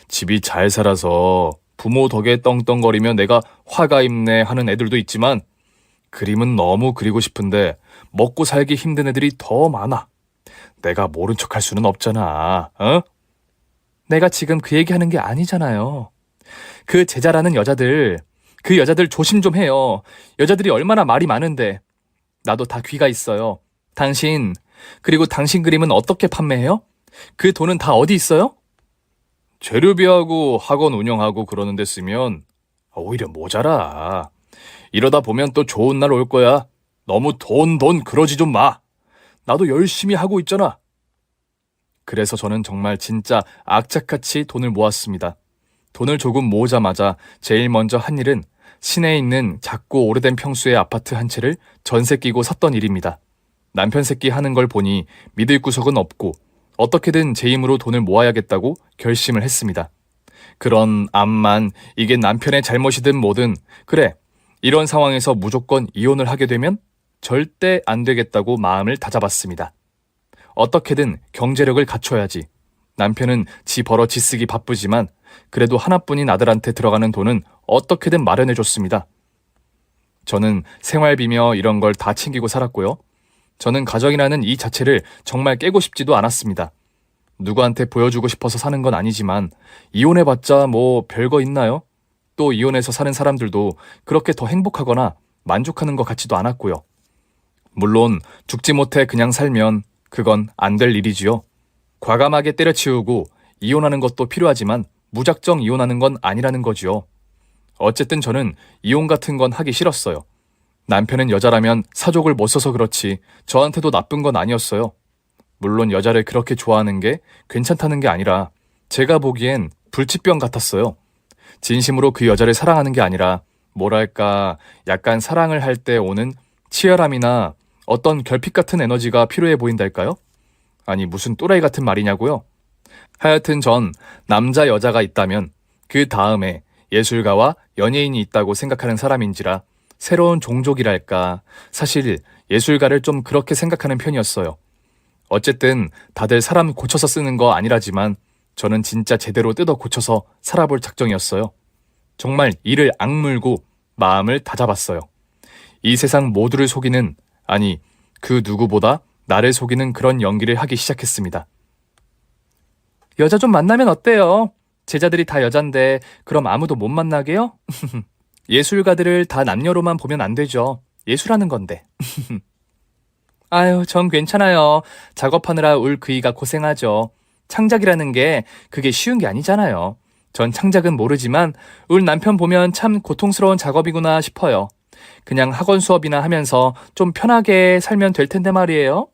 Speaker 1: 집이 잘 살아서 부모 덕에 떵떵거리며 내가 화가 있네 하는 애들도 있지만 그림은 너무 그리고 싶은데 먹고 살기 힘든 애들이 더 많아. 내가 모른 척 할 수는 없잖아. 어? 내가 지금 그 얘기하는 게 아니잖아요. 그 제자라는 여자들, 그 여자들 조심 좀 해요. 여자들이 얼마나 말이 많은데. 나도 다 귀가 있어요. 당신, 그리고 당신 그림은 어떻게 판매해요? 그 돈은 다 어디 있어요? 재료비하고 학원 운영하고 그러는 데 쓰면 오히려 모자라. 이러다 보면 또 좋은 날 올 거야. 너무 돈 그러지 좀 마. 나도 열심히 하고 있잖아. 그래서 저는 정말 진짜 악착같이 돈을 모았습니다. 돈을 조금 모으자마자 제일 먼저 한 일은 시내에 있는 작고 오래된 평수의 아파트 한 채를 전세 끼고 샀던 일입니다. 남편 새끼 하는 걸 보니 믿을 구석은 없고 어떻게든 제 힘으로 돈을 모아야겠다고 결심을 했습니다. 그런 암만 이게 남편의 잘못이든 뭐든 그래, 이런 상황에서 무조건 이혼을 하게 되면 절대 안 되겠다고 마음을 다잡았습니다. 어떻게든 경제력을 갖춰야지. 남편은 지 벌어 지 쓰기 바쁘지만 그래도 하나뿐인 아들한테 들어가는 돈은 어떻게든 마련해줬습니다. 저는 생활비며 이런 걸 다 챙기고 살았고요. 저는 가정이라는 이 자체를 정말 깨고 싶지도 않았습니다. 누구한테 보여주고 싶어서 사는 건 아니지만 이혼해봤자 뭐 별거 있나요? 또 이혼해서 사는 사람들도 그렇게 더 행복하거나 만족하는 것 같지도 않았고요. 물론 죽지 못해 그냥 살면 그건 안 될 일이지요. 과감하게 때려치우고 이혼하는 것도 필요하지만 무작정 이혼하는 건 아니라는 거지요. 어쨌든 저는 이혼 같은 건 하기 싫었어요. 남편은 여자라면 사족을 못 써서 그렇지 저한테도 나쁜 건 아니었어요. 물론 여자를 그렇게 좋아하는 게 괜찮다는 게 아니라 제가 보기엔 불치병 같았어요. 진심으로 그 여자를 사랑하는 게 아니라 뭐랄까 약간 사랑을 할 때 오는 치열함이나 어떤 결핍 같은 에너지가 필요해 보인달까요? 아니 무슨 또라이 같은 말이냐고요? 하여튼 전 남자 여자가 있다면 그 다음에 예술가와 연예인이 있다고 생각하는 사람인지라 새로운 종족이랄까 사실 예술가를 좀 그렇게 생각하는 편이었어요. 어쨌든 다들 사람 고쳐서 쓰는 거 아니라지만 저는 진짜 제대로 뜯어 고쳐서 살아볼 작정이었어요. 정말 이를 악물고 마음을 다잡았어요. 이 세상 모두를 속이는, 아니 그 누구보다 나를 속이는 그런 연기를 하기 시작했습니다. 여자 좀 만나면 어때요? 제자들이 다 여잔데 그럼 아무도 못 만나게요? 예술가들을 다 남녀로만 보면 안 되죠. 예술하는 건데. 아유, 전 괜찮아요. 작업하느라 울 그이가 고생하죠. 창작이라는 게 그게 쉬운 게 아니잖아요. 전 창작은 모르지만 울 남편 보면 참 고통스러운 작업이구나 싶어요. 그냥 학원 수업이나 하면서 좀 편하게 살면 될 텐데 말이에요.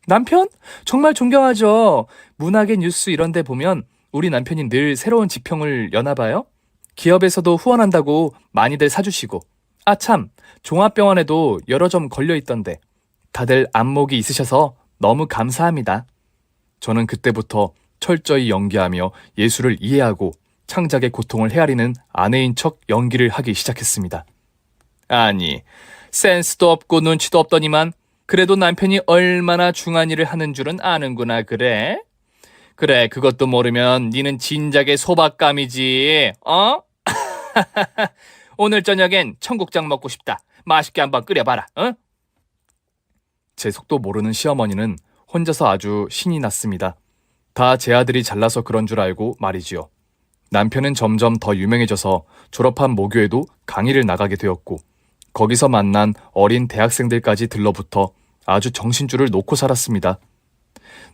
Speaker 1: 남편? 정말 존경하죠. 문학의 뉴스 이런 데 보면 우리 남편이 늘 새로운 지평을 여나 봐요. 기업에서도 후원한다고 많이들 사주시고. 아 참, 종합병원에도 여러 점 걸려있던데 다들 안목이 있으셔서 너무 감사합니다. 저는 그때부터 철저히 연기하며 예술을 이해하고 창작의 고통을 헤아리는 아내인 척 연기를 하기 시작했습니다. 아니, 센스도 없고 눈치도 없더니만 그래도 남편이 얼마나 중한 일을 하는 줄은 아는구나 그래? 그래, 그것도 모르면 니는 진작에 소박감이지, 어? 오늘 저녁엔 청국장 먹고 싶다. 맛있게 한번 끓여봐라, 어? 제 속도 모르는 시어머니는 혼자서 아주 신이 났습니다. 다 제 아들이 잘나서 그런 줄 알고 말이지요. 남편은 점점 더 유명해져서 졸업한 모교에도 강의를 나가게 되었고 거기서 만난 어린 대학생들까지 들러붙어 아주 정신줄을 놓고 살았습니다.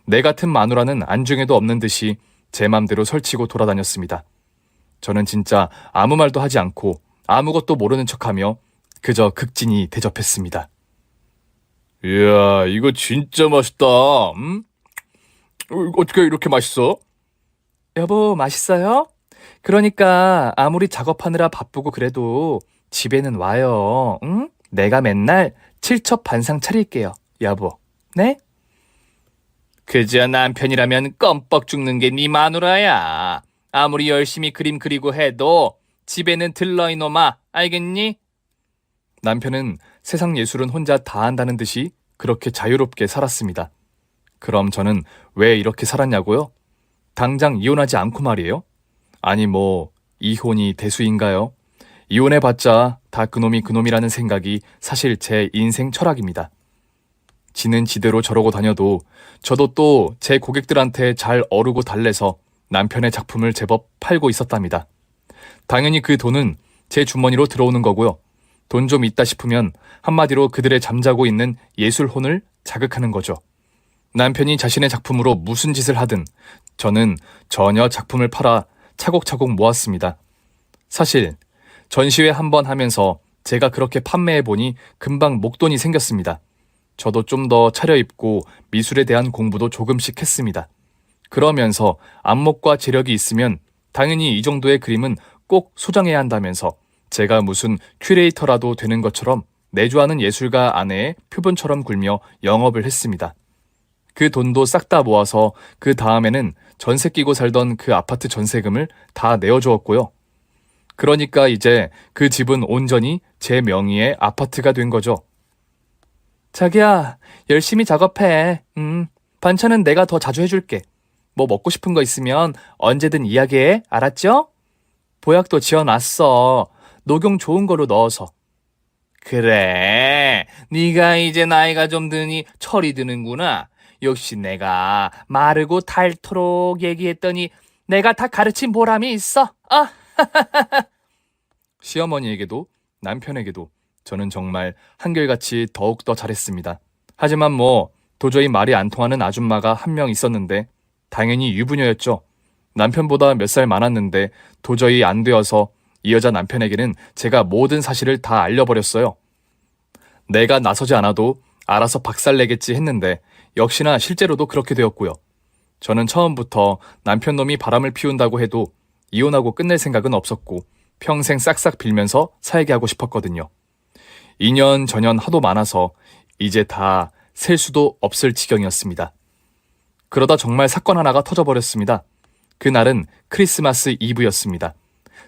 Speaker 1: 내 같은 마누라는 안중에도 없는 듯이 제 맘대로 설치고 돌아다녔습니다. 저는 진짜 아무 말도 하지 않고 아무것도 모르는 척하며 그저 극진히 대접했습니다. 이야, 이거 진짜 맛있다. 어떻게 이렇게 맛있어? 여보, 맛있어요? 그러니까 아무리 작업하느라 바쁘고 그래도 집에는 와요. 응? 내가 맨날 칠첩반상 차릴게요, 여보. 네? 그저 남편이라면 껌뻑 죽는 게 네 마누라야. 아무리 열심히 그림 그리고 해도 집에는 들러 이놈아, 알겠니? 남편은 세상 예술은 혼자 다 한다는 듯이 그렇게 자유롭게 살았습니다. 그럼 저는 왜 이렇게 살았냐고요? 당장 이혼하지 않고 말이에요? 아니 뭐 이혼이 대수인가요? 이혼해봤자 다 그놈이 그놈이라는 생각이 사실 제 인생 철학입니다. 지는 지대로 저러고 다녀도 저도 또 제 고객들한테 잘 어르고 달래서 남편의 작품을 제법 팔고 있었답니다. 당연히 그 돈은 제 주머니로 들어오는 거고요. 돈 좀 있다 싶으면 한마디로 그들의 잠자고 있는 예술혼을 자극하는 거죠. 남편이 자신의 작품으로 무슨 짓을 하든 저는 전혀 작품을 팔아 차곡차곡 모았습니다. 사실 전시회 한번 하면서 제가 그렇게 판매해보니 금방 목돈이 생겼습니다. 저도 좀 더 차려입고 미술에 대한 공부도 조금씩 했습니다. 그러면서 안목과 재력이 있으면 당연히 이 정도의 그림은 꼭 소장해야 한다면서 제가 무슨 큐레이터라도 되는 것처럼 내조하는 예술가 아내의 표본처럼 굴며 영업을 했습니다. 그 돈도 싹 다 모아서 그 다음에는 전세 끼고 살던 그 아파트 전세금을 다 내어주었고요. 그러니까 이제 그 집은 온전히 제 명의의 아파트가 된 거죠. 자기야, 열심히 작업해. 반찬은 내가 더 자주 해줄게. 뭐 먹고 싶은 거 있으면 언제든 이야기해. 알았죠? 보약도 지어놨어. 녹용 좋은 거로 넣어서.
Speaker 2: 그래, 네가 이제 나이가 좀 드니 철이 드는구나. 역시 내가 마르고 닳도록 얘기했더니 내가 다 가르친 보람이 있어.
Speaker 1: 시어머니에게도 남편에게도 저는 정말 한결같이 더욱더 잘했습니다. 하지만 뭐 도저히 말이 안 통하는 아줌마가 한 명 있었는데 당연히 유부녀였죠. 남편보다 몇 살 많았는데 도저히 안 되어서 이 여자 남편에게는 제가 모든 사실을 다 알려버렸어요. 내가 나서지 않아도 알아서 박살내겠지 했는데 역시나 실제로도 그렇게 되었고요. 저는 처음부터 남편 놈이 바람을 피운다고 해도 이혼하고 끝낼 생각은 없었고 평생 싹싹 빌면서 살게 하고 싶었거든요. 2년 전년 하도 많아서 이제 다 셀 수도 없을 지경이었습니다. 그러다 정말 사건 하나가 터져버렸습니다. 그날은 크리스마스 이브였습니다.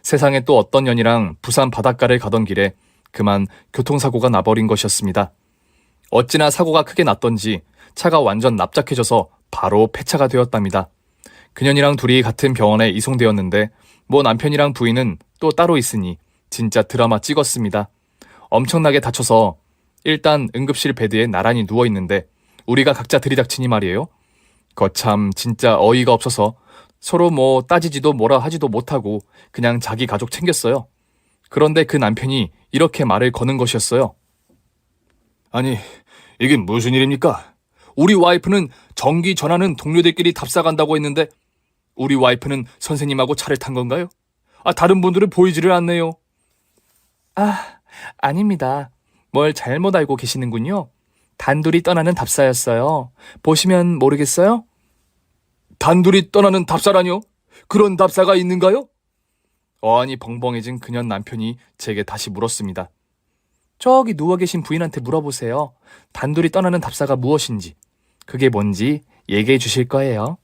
Speaker 1: 세상에 또 어떤 년이랑 부산 바닷가를 가던 길에 그만 교통사고가 나버린 것이었습니다. 어찌나 사고가 크게 났던지 차가 완전 납작해져서 바로 폐차가 되었답니다. 그년이랑 둘이 같은 병원에 이송되었는데 뭐 남편이랑 부인은 또 따로 있으니 진짜 드라마 찍었습니다. 엄청나게 다쳐서 일단 응급실 베드에 나란히 누워있는데 우리가 각자 들이닥치니 말이에요. 거참 진짜 어이가 없어서 서로 뭐 따지지도 뭐라 하지도 못하고 그냥 자기 가족 챙겼어요. 그런데 그 남편이 이렇게 말을 거는 것이었어요. 아니, 이게 무슨 일입니까? 우리 와이프는 전기 전화는 동료들끼리 답사 간다고 했는데 우리 와이프는 선생님하고 차를 탄 건가요? 다른 분들은 보이지를 않네요. 아닙니다. 뭘 잘못 알고 계시는군요. 단둘이 떠나는 답사였어요. 보시면 모르겠어요? 단둘이 떠나는 답사라뇨? 그런 답사가 있는가요? 어안이 벙벙해진 그년 남편이 제게 다시 물었습니다. 저기 누워 계신 부인한테 물어보세요. 단둘이 떠나는 답사가 무엇인지. 그게 뭔지 얘기해 주실 거예요.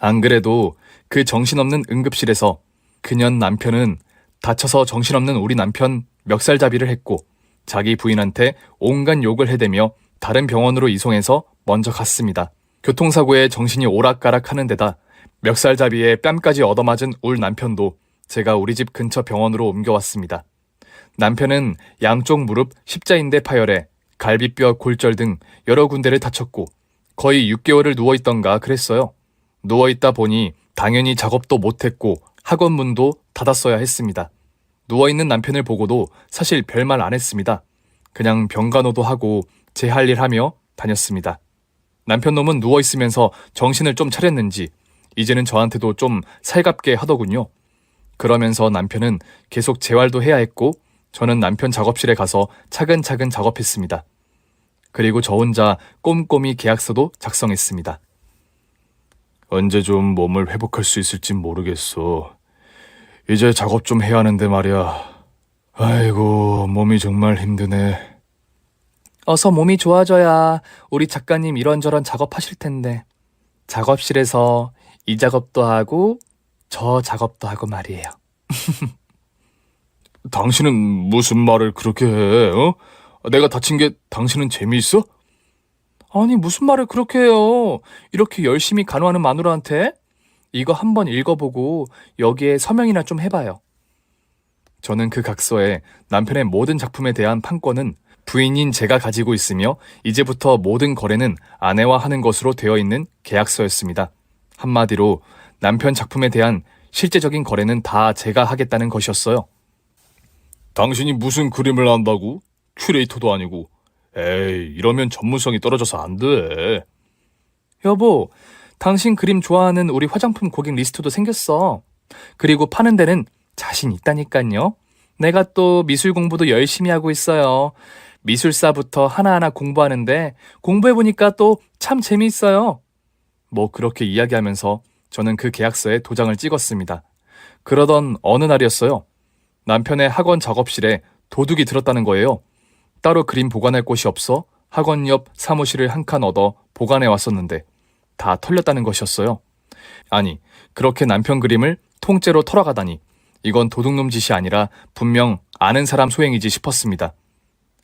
Speaker 1: 안 그래도 그 정신없는 응급실에서 그년 남편은 다쳐서 정신없는 우리 남편 멱살잡이를 했고 자기 부인한테 온갖 욕을 해대며 다른 병원으로 이송해서 먼저 갔습니다. 교통사고에 정신이 오락가락하는 데다 멱살잡이에 뺨까지 얻어맞은 울 남편도 제가 우리 집 근처 병원으로 옮겨왔습니다. 남편은 양쪽 무릎 십자인대 파열에 갈비뼈 골절 등 여러 군데를 다쳤고 거의 6개월을 누워있던가 그랬어요. 누워있다 보니 당연히 작업도 못했고 학원 문도 닫았어야 했습니다. 누워있는 남편을 보고도 사실 별말 안 했습니다. 그냥 병간호도 하고 제 할 일 하며 다녔습니다. 남편 놈은 누워있으면서 정신을 좀 차렸는지 이제는 저한테도 좀 살갑게 하더군요. 그러면서 남편은 계속 재활도 해야 했고 저는 남편 작업실에 가서 차근차근 작업했습니다. 그리고 저 혼자 꼼꼼히 계약서도 작성했습니다. 언제 좀 몸을 회복할 수 있을진 모르겠어. 이제 작업 좀 해야 하는데 말이야. 아이고, 몸이 정말 힘드네. 어서 몸이 좋아져야 우리 작가님 이런저런 작업하실 텐데. 작업실에서 이 작업도 하고 저 작업도 하고 말이에요. 당신은 무슨 말을 그렇게 해? 내가 다친 게 당신은 재미있어? 아니, 무슨 말을 그렇게 해요. 이렇게 열심히 간호하는 마누라한테? 이거 한번 읽어보고 여기에 서명이나 좀 해봐요. 저는 그 각서에 남편의 모든 작품에 대한 판권은 부인인 제가 가지고 있으며 이제부터 모든 거래는 아내와 하는 것으로 되어 있는 계약서였습니다. 한마디로 남편 작품에 대한 실제적인 거래는 다 제가 하겠다는 것이었어요. 당신이 무슨 그림을 한다고? 큐레이터도 아니고. 에이, 이러면 전문성이 떨어져서 안 돼. 여보, 당신 그림 좋아하는 우리 화장품 고객 리스트도 생겼어. 그리고 파는 데는 자신 있다니깐요. 내가 또 미술 공부도 열심히 하고 있어요. 미술사부터 하나하나 공부하는데 공부해보니까 또 참 재미있어요. 뭐 그렇게 이야기하면서 저는 그 계약서에 도장을 찍었습니다. 그러던 어느 날이었어요. 남편의 학원 작업실에 도둑이 들었다는 거예요. 따로 그림 보관할 곳이 없어 학원 옆 사무실을 한 칸 얻어 보관해 왔었는데 다 털렸다는 것이었어요. 아니, 그렇게 남편 그림을 통째로 털어가다니 이건 도둑놈 짓이 아니라 분명 아는 사람 소행이지 싶었습니다.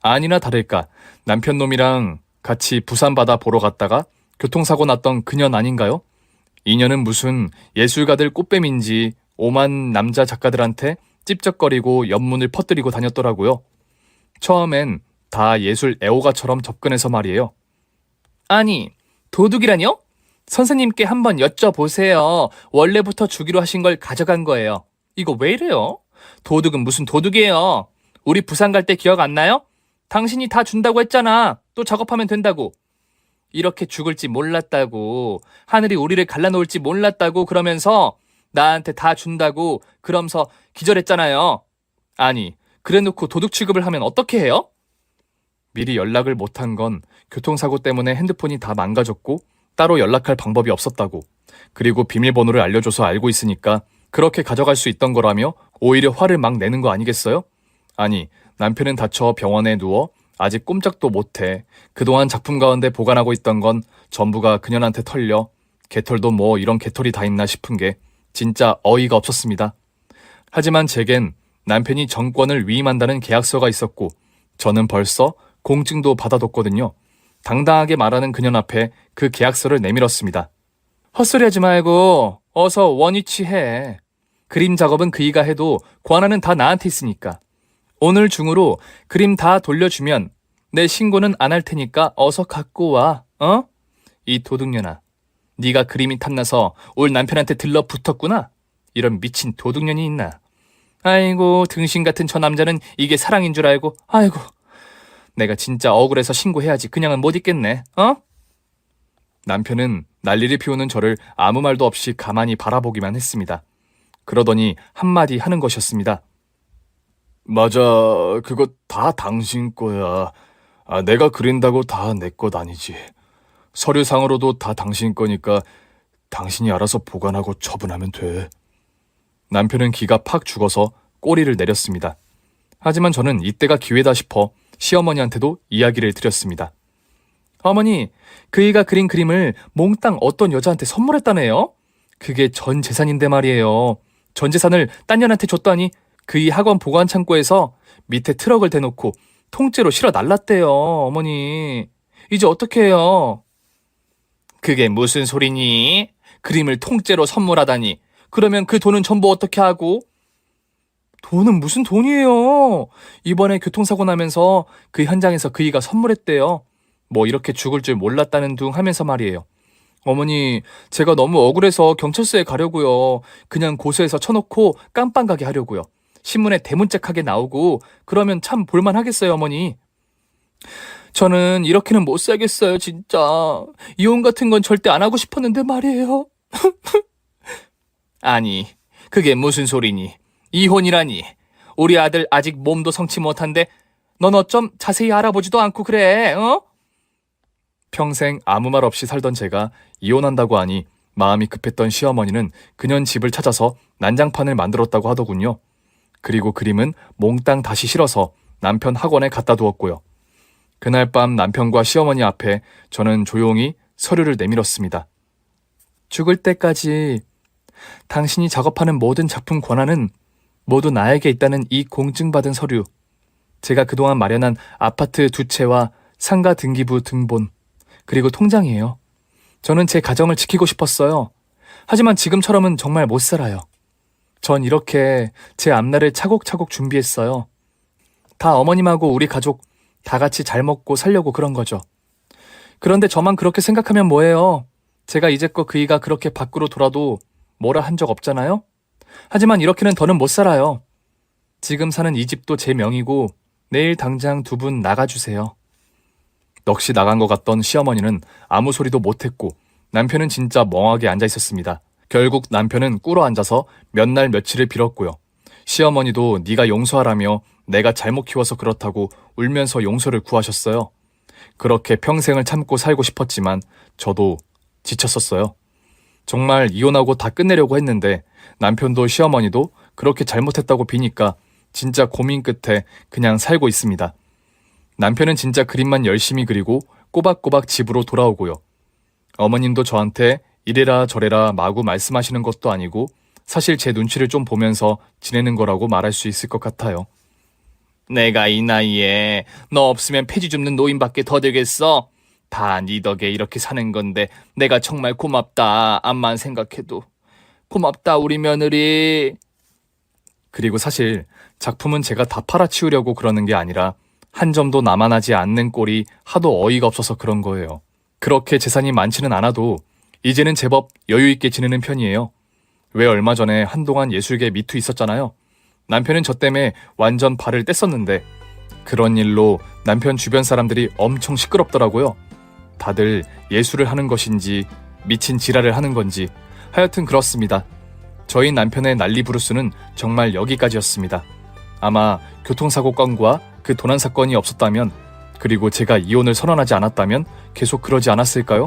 Speaker 1: 아니나 다를까 남편 놈이랑 같이 부산 바다 보러 갔다가 교통사고 났던 그년 아닌가요? 이년은 무슨 예술가들 꽃뱀인지 오만 남자 작가들한테 찝쩍거리고 연문을 퍼뜨리고 다녔더라고요. 처음엔 다 예술 애호가처럼 접근해서 말이에요.
Speaker 2: 아니, 도둑이라뇨? 선생님께 한번 여쭤보세요. 원래부터 주기로 하신 걸 가져간 거예요. 이거 왜 이래요? 도둑은 무슨 도둑이에요? 우리 부산 갈 때 기억 안 나요? 당신이 다 준다고 했잖아. 또 작업하면 된다고. 이렇게 죽을지 몰랐다고. 하늘이 우리를 갈라놓을지 몰랐다고 그러면서 나한테 다 준다고 그러면서 기절했잖아요. 아니, 그래놓고 도둑 취급을 하면 어떻게 해요?
Speaker 1: 미리 연락을 못한 건 교통사고 때문에 핸드폰이 다 망가졌고 따로 연락할 방법이 없었다고. 그리고 비밀번호를 알려줘서 알고 있으니까 그렇게 가져갈 수 있던 거라며 오히려 화를 막 내는 거 아니겠어요? 아니, 남편은 다쳐 병원에 누워 아직 꼼짝도 못해. 그동안 작품 가운데 보관하고 있던 건 전부가 그년한테 털려. 개털도 뭐 이런 개털이 다 있나 싶은 게 진짜 어이가 없었습니다. 하지만 제겐 남편이 정권을 위임한다는 계약서가 있었고 저는 벌써 공증도 받아뒀거든요. 당당하게 말하는 그년 앞에 그 계약서를 내밀었습니다.
Speaker 2: 헛소리하지 말고 어서 원위치해. 그림 작업은 그이가 해도 권한은 다 나한테 있으니까. 오늘 중으로 그림 다 돌려주면 내 신고는 안 할 테니까 어서 갖고 와. 어? 이 도둑년아. 네가 그림이 탐나서 올 남편한테 들러붙었구나. 이런 미친 도둑년이 있나. 아이고, 등신 같은 저 남자는 이게 사랑인 줄 알고. 아이고, 내가 진짜 억울해서 신고해야지. 그냥은 못 있겠네. 어?
Speaker 1: 남편은 난리를 피우는 저를 아무 말도 없이 가만히 바라보기만 했습니다. 그러더니 한마디 하는 것이었습니다. 맞아, 그거 다 당신 거야. 내가 그린다고 다 내 것 아니지. 서류상으로도 다 당신 거니까 당신이 알아서 보관하고 처분하면 돼. 남편은 기가 팍 죽어서 꼬리를 내렸습니다. 하지만 저는 이때가 기회다 싶어 시어머니한테도 이야기를 드렸습니다.
Speaker 2: 어머니, 그이가 그린 그림을 몽땅 어떤 여자한테 선물했다네요? 그게 전 재산인데 말이에요. 전 재산을 딴 년한테 줬더니 그이 학원 보관 창고에서 밑에 트럭을 대놓고 통째로 실어 날랐대요, 어머니. 이제 어떻게 해요? 그게 무슨 소리니? 그림을 통째로 선물하다니. 그러면 그 돈은 전부 어떻게 하고? 돈은 무슨 돈이에요? 이번에 교통사고 나면서 그 현장에서 그이가 선물했대요. 뭐 이렇게 죽을 줄 몰랐다는 둥 하면서 말이에요. 어머니, 제가 너무 억울해서 경찰서에 가려고요. 그냥 고소해서 쳐놓고 깜빵 가게 하려고요. 신문에 대문짝하게 나오고 그러면 참 볼만하겠어요, 어머니. 저는 이렇게는 못 살겠어요, 진짜. 이혼 같은 건 절대 안 하고 싶었는데 말이에요. 아니, 그게 무슨 소리니? 이혼이라니. 우리 아들 아직 몸도 성치 못한데 넌 어쩜 자세히 알아보지도 않고 그래, 어?
Speaker 1: 평생 아무 말 없이 살던 제가 이혼한다고 하니 마음이 급했던 시어머니는 그년 집을 찾아서 난장판을 만들었다고 하더군요. 그리고 그림은 몽땅 다시 실어서 남편 학원에 갖다 두었고요. 그날 밤 남편과 시어머니 앞에 저는 조용히 서류를 내밀었습니다.
Speaker 2: 죽을 때까지 당신이 작업하는 모든 작품 권한은 모두 나에게 있다는 이 공증받은 서류. 제가 그동안 마련한 아파트 2채와 상가 등기부 등본, 그리고 통장이에요. 저는 제 가정을 지키고 싶었어요. 하지만 지금처럼은 정말 못 살아요. 전 이렇게 제 앞날을 차곡차곡 준비했어요. 다 어머님하고 우리 가족 다 같이 잘 먹고 살려고 그런 거죠. 그런데 저만 그렇게 생각하면 뭐해요? 제가 이제껏 그이가 그렇게 밖으로 돌아도 뭐라 한 적 없잖아요? 하지만 이렇게는 더는 못 살아요. 지금 사는 이 집도 제 명이고 내일 당장 2분 나가주세요. 넋이 나간 것 같던 시어머니는 아무 소리도 못했고 남편은 진짜 멍하게 앉아 있었습니다. 결국 남편은 꿇어 앉아서 몇 날 며칠을 빌었고요. 시어머니도 네가 용서하라며 내가 잘못 키워서 그렇다고 울면서 용서를 구하셨어요. 그렇게 평생을 참고 살고 싶었지만 저도 지쳤었어요. 정말 이혼하고 다 끝내려고 했는데 남편도 시어머니도 그렇게 잘못했다고 비니까 진짜 고민 끝에 그냥 살고 있습니다.
Speaker 1: 남편은 진짜 그림만 열심히 그리고 꼬박꼬박 집으로 돌아오고요. 어머님도 저한테 이래라 저래라 마구 말씀하시는 것도 아니고 사실 제 눈치를 좀 보면서 지내는 거라고 말할 수 있을 것 같아요.
Speaker 2: 내가 이 나이에 너 없으면 폐지 줍는 노인밖에 더 되겠어? 다 네 덕에 이렇게 사는 건데 내가 정말 고맙다. 암만 생각해도. 고맙다 우리 며느리.
Speaker 1: 그리고 사실 작품은 제가 다 팔아치우려고 그러는 게 아니라 한 점도 남아나지 않는 꼴이 하도 어이가 없어서 그런 거예요. 그렇게 재산이 많지는 않아도 이제는 제법 여유 있게 지내는 편이에요. 왜 얼마 전에 한동안 예술계 미투 있었잖아요. 남편은 저 때문에 완전 발을 뗐었는데 그런 일로 남편 주변 사람들이 엄청 시끄럽더라고요. 다들 예술을 하는 것인지 미친 지랄을 하는 건지 하여튼 그렇습니다. 저희 남편의 난리 부르스는 정말 여기까지였습니다. 아마 교통사고 건과 그 도난 사건이 없었다면 그리고 제가 이혼을 선언하지 않았다면 계속 그러지 않았을까요?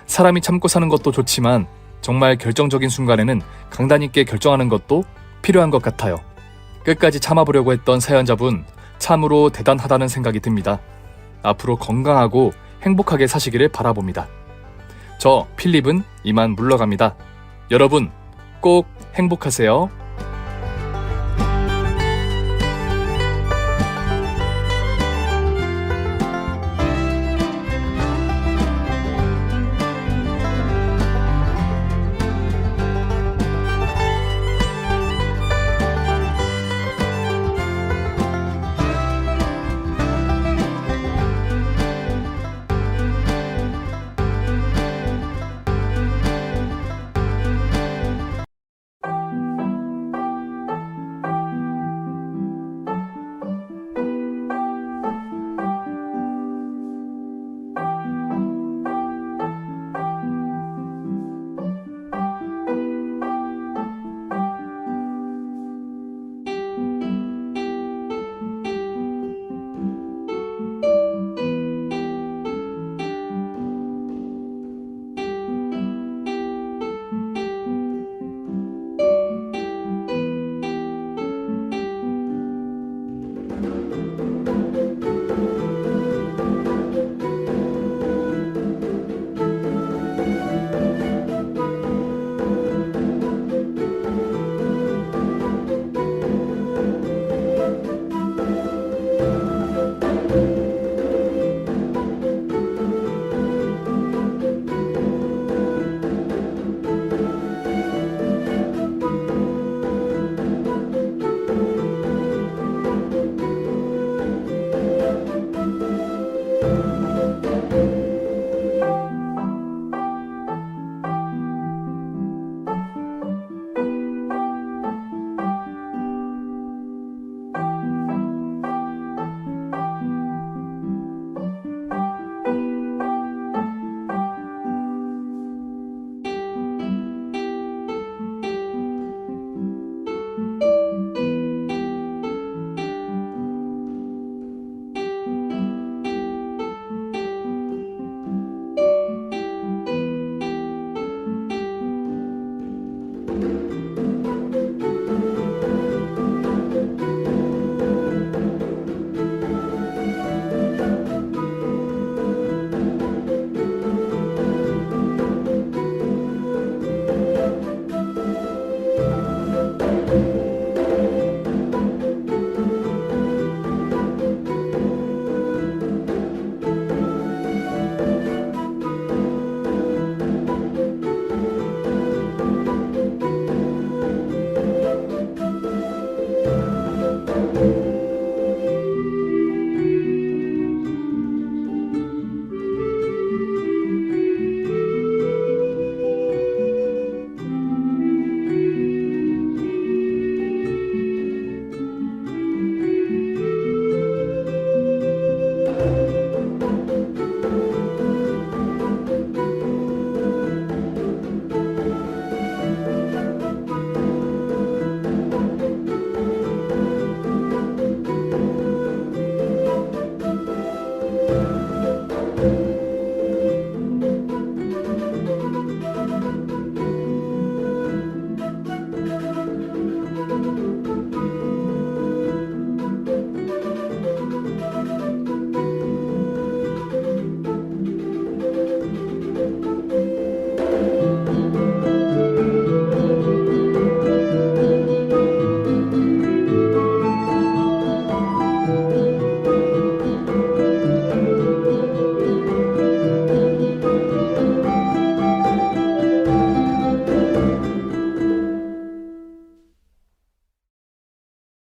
Speaker 1: 사람이 참고 사는 것도 좋지만 정말 결정적인 순간에는 강단 있게 결정하는 것도 필요한 것 같아요. 끝까지 참아보려고 했던 사연자분 참으로 대단하다는 생각이 듭니다. 앞으로 건강하고 행복하게 사시기를 바라봅니다. 저 필립은 이만 물러갑니다. 여러분 꼭 행복하세요.